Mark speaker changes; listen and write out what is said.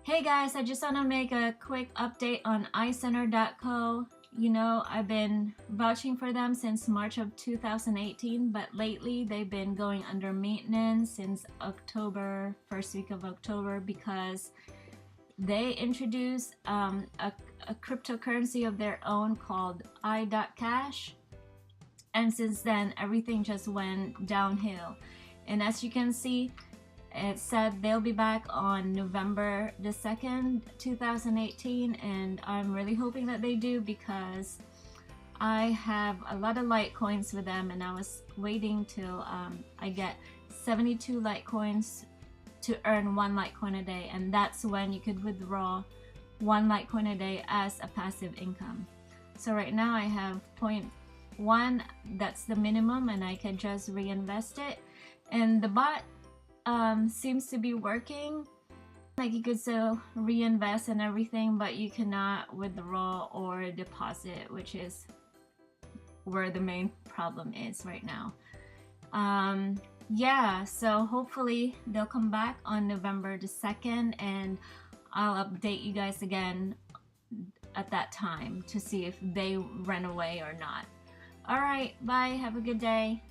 Speaker 1: Hey guys, I just want to make a quick update on iCenter.co. You know, I've been vouching for them since March of 2018, but lately they've been going under maintenance since October, first week of October, because they introduced a cryptocurrency of their own called i.cash, and since then everything just went downhill. And as you can see, it said they'll be back on November the 2nd, 2018, and I'm really hoping that they do because I have a lot of Litecoins with them, and I was waiting till I get 72 Litecoins to earn 1 Litecoin a day, and that's when you could withdraw 1 Litecoin a day as a passive income. So right now I have 0.1, that's the minimum, and I can just reinvest it. And the bot seems to be working. Like, you could still reinvest and everything, but you cannot withdraw or deposit, which is where the main problem is right now. Yeah, so hopefully they'll come back on November the 2nd, and I'll update you guys again at that time to see if they ran away or not. Alright, bye, have a good day.